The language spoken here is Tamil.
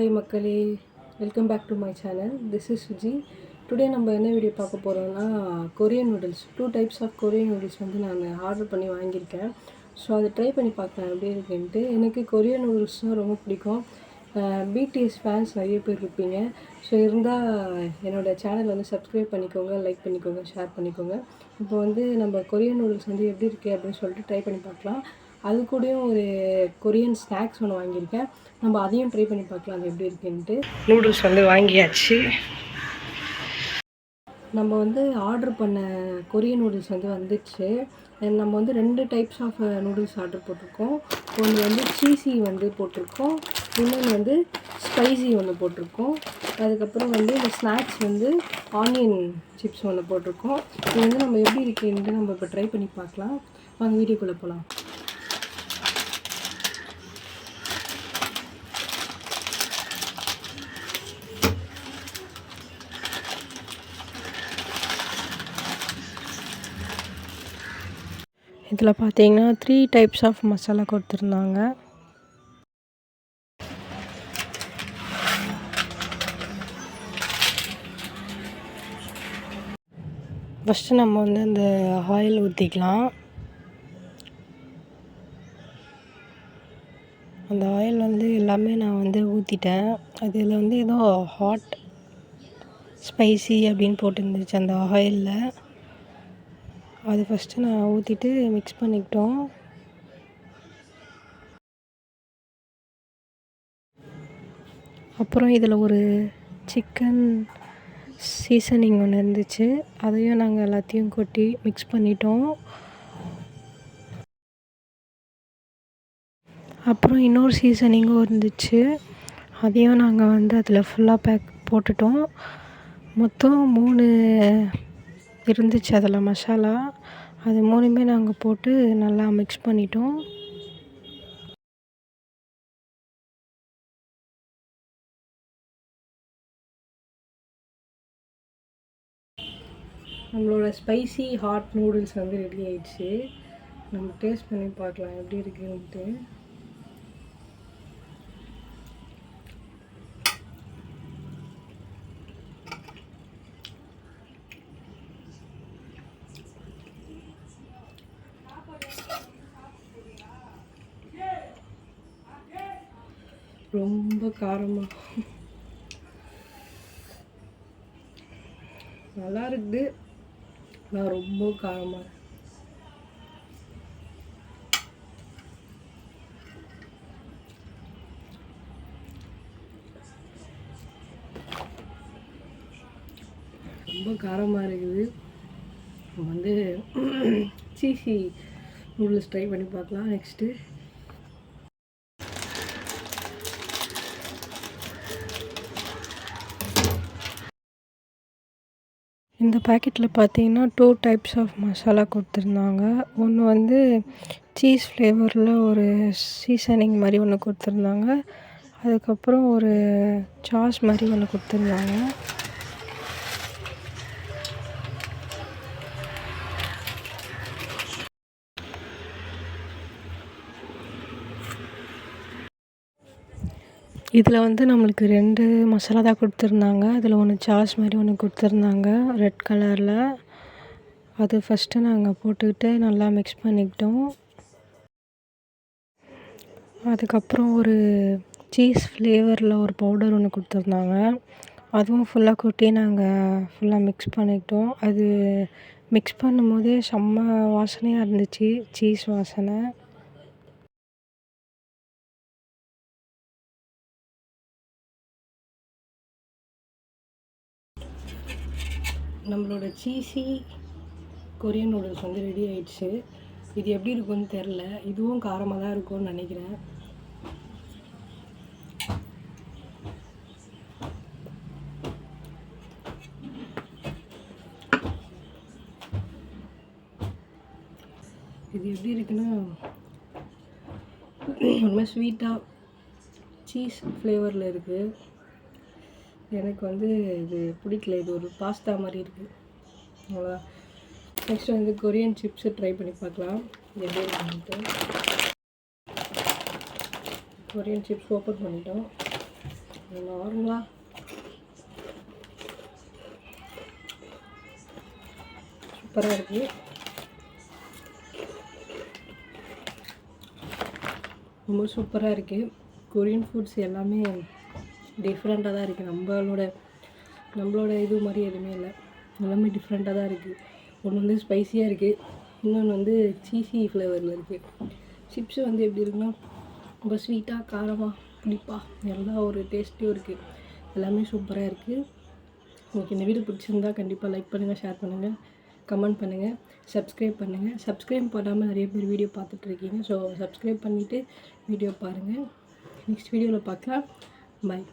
ஹாய் மக்களே, welcome back to my channel. This is Suji. Today நம்ம என்ன வீடியோ பார்க்க போகிறோம்னா Korean noodles. 2 types of Korean noodles வந்து நான் ஆர்டர் பண்ணி வாங்கியிருக்கேன். ஸோ அதை ட்ரை பண்ணி பார்க்கலாம் எப்படி இருக்குன்ட்டு. எனக்கு கொரியன் நூடுல்ஸ்னால் ரொம்ப பிடிக்கும். பிடிஎஸ் ஃபேன்ஸ் நிறைய பேர் இருப்பீங்க. ஸோ இருந்தால் என்னோடய சேனல் வந்து சப்ஸ்கிரைப் பண்ணிக்கோங்க, லைக் பண்ணிக்கோங்க, ஷேர் பண்ணிக்கோங்க. இப்போ வந்து நம்ம கொரியன் நூடுல்ஸ் வந்து எப்படி இருக்குது அப்படின்னு சொல்லிட்டு ட்ரை பண்ணி பார்க்கலாம். அது கூடயும் ஒரு கொரியன் ஸ்நாக்ஸ் ஒன்று வாங்கியிருக்கேன். நம்ம அதையும் ட்ரை பண்ணி பார்க்கலாம் அது எப்படி இருக்குன்ட்டு. நூடுல்ஸ் வந்து வாங்கியாச்சு. நம்ம வந்து ஆர்டர் பண்ண கொரியன் நூடுல்ஸ் வந்து வந்துடுச்சு. நம்ம வந்து 2 டைப்ஸ் ஆஃப் நூடுல்ஸ் ஆர்டர் போட்டிருக்கோம். ஒன்று வந்து சீஸி வந்து போட்டிருக்கோம், இன்னொன்று வந்து ஸ்பைசி ஒன்று போட்டிருக்கோம். அதுக்கப்புறம் வந்து இந்த ஸ்நாக்ஸ் வந்து ஆனியன் சிப்ஸ் ஒன்று போட்டிருக்கோம். இது வந்து நம்ம எப்படி இருக்குன்ட்டு நம்ம இப்போ ட்ரை பண்ணி பார்க்கலாம். வாங்க வீடியோக்குள்ளே போகலாம். இதில் பார்த்தீங்கன்னா 3 டைப்ஸ் ஆஃப் மசாலா கொடுத்துருந்தாங்க. ஃபஸ்ட்டு நம்ம வந்து அந்த ஆயில் ஊற்றிக்கலாம். அந்த ஆயில் வந்து எல்லாமே நான் வந்து ஊற்றிட்டேன். அதில் வந்து ஏதோ ஹாட் ஸ்பைசி அப்படின்னு போட்டுருந்துச்சு அந்த ஆயிலில். அது ஃபஸ்ட்டு நான் ஊற்றிட்டு மிக்ஸ் பண்ணிக்கிட்டோம். அப்புறம் இதில் ஒரு சிக்கன் சீசனிங் ஒன்று இருந்துச்சு. அதையும் நாங்கள் எல்லாத்தையும் கொட்டி மிக்ஸ் பண்ணிட்டோம். அப்புறம் இன்னொரு சீசனிங்கும் இருந்துச்சு. அதையும் நாங்கள் வந்து அதில் ஃபுல்லாக போட்டுட்டோம். மொத்தம் 3 இருந்துச்சு அதில் மசாலா. அது 3மே நாங்கள் போட்டு நல்லா மிக்ஸ் பண்ணிட்டோம். நம்மளோட ஸ்பைசி ஹாட் நூடுல்ஸ் வந்து ரெடி ஆயிடுச்சு. நம்ம டேஸ்ட் பண்ணி பார்க்கலாம் எப்படி இருக்குன்ட்டு. ரொம்ப காரமாக நல்லா இருக்குது. நான் ரொம்ப காரமாக இருக்குது. நம்ம வந்து சீசி நூடுல்ஸ் ட்ரை பண்ணி பார்க்கலாம் நெக்ஸ்ட்டு. இந்த பேக்கெட்டில் பார்த்தீங்கன்னா 2 டைப்ஸ் ஆஃப் மசாலா கொடுத்துருந்தாங்க. ஒன்று வந்து சீஸ் ஃப்ளேவரில் ஒரு சீசனிங் மாதிரி ஒன்று கொடுத்துருந்தாங்க. அதுக்கப்புறம் ஒரு சாஸ் மாதிரி ஒன்று கொடுத்துருந்தாங்க. இதில் வந்து நம்மளுக்கு 2 மசாலா தான் கொடுத்துருந்தாங்க. அதில் ஒன்று சாஸ் மாதிரி ஒன்று கொடுத்துருந்தாங்க ரெட் கலரில். அது ஃபஸ்ட்டு நாங்கள் போட்டுக்கிட்டு நல்லா மிக்ஸ் பண்ணிக்கிட்டோம். அதுக்கப்புறம் ஒரு சீஸ் ஃப்ளேவரில் ஒரு பவுடர் ஒன்று கொடுத்துருந்தாங்க. அதுவும் ஃபுல்லாக கொட்டி நாங்கள் ஃபுல்லாக மிக்ஸ் பண்ணிக்கிட்டோம். அது மிக்ஸ் பண்ணும்போதே செம்ம வாசனையாக இருந்துச்சு, சீஸ் வாசனை. நம்மளோட சீஸி கொரியன் நூடுல்ஸ் வந்து ரெடி ஆயிடுச்சு. இது எப்படி இருக்குன்னு தெரில. இதுவும் காரமாக தான் இருக்கும்னு நினைக்கிறேன். இது எப்படி இருக்குன்னா ரொம்ப ஸ்வீட்டாக சீஸ் ஃப்ளேவரில் இருக்குது. எனக்கு வந்து இது பிடிக்கல. இது ஒரு பாஸ்தா மாதிரி இருக்குது. அவ்வளோ. நெக்ஸ்ட்டு வந்து கொரியன் சிப்ஸு ட்ரை பண்ணி பார்க்கலாம் எப்படி இருக்குன்ட்டு. கொரியன் சிப்ஸ் ஓப்பன் பண்ணிட்டோம். நார்மலாக சூப்பராக இருக்குது. ரொம்ப சூப்பராக இருக்குது. கொரியன் ஃபுட்ஸ் எல்லாமே டிஃப்ரெண்ட்டாக தான் இருக்குது. நம்மளோட இது மாதிரி எதுவுமே இல்லை. எல்லாமே டிஃப்ரெண்ட்டாக தான் இருக்குது. ஒன்று வந்து ஸ்பைஸியாக இருக்குது, இன்னொன்று வந்து சீஸி ஃப்ளேவரில் இருக்குது. சிப்ஸு வந்து எப்படி இருக்குன்னா ரொம்ப ஸ்வீட்டாக, காரமாக, புளிப்பாக எல்லா ஒரு டேஸ்ட்டும் இருக்குது. எல்லாமே சூப்பராக இருக்குது. உங்களுக்கு இந்த வீடியோ பிடிச்சிருந்தா கண்டிப்பாக லைக் பண்ணுங்கள், ஷேர் பண்ணுங்கள், கமெண்ட் பண்ணுங்கள், சப்ஸ்கிரைப் பண்ணுங்கள். சப்ஸ்கிரைப் பண்ணாமல் நிறைய பேர் வீடியோ பார்த்துட்ருக்கீங்க. ஸோ சப்ஸ்கிரைப் பண்ணிவிட்டு வீடியோ பாருங்கள். நெக்ஸ்ட் வீடியோவில் பார்க்கலாம். பாய்.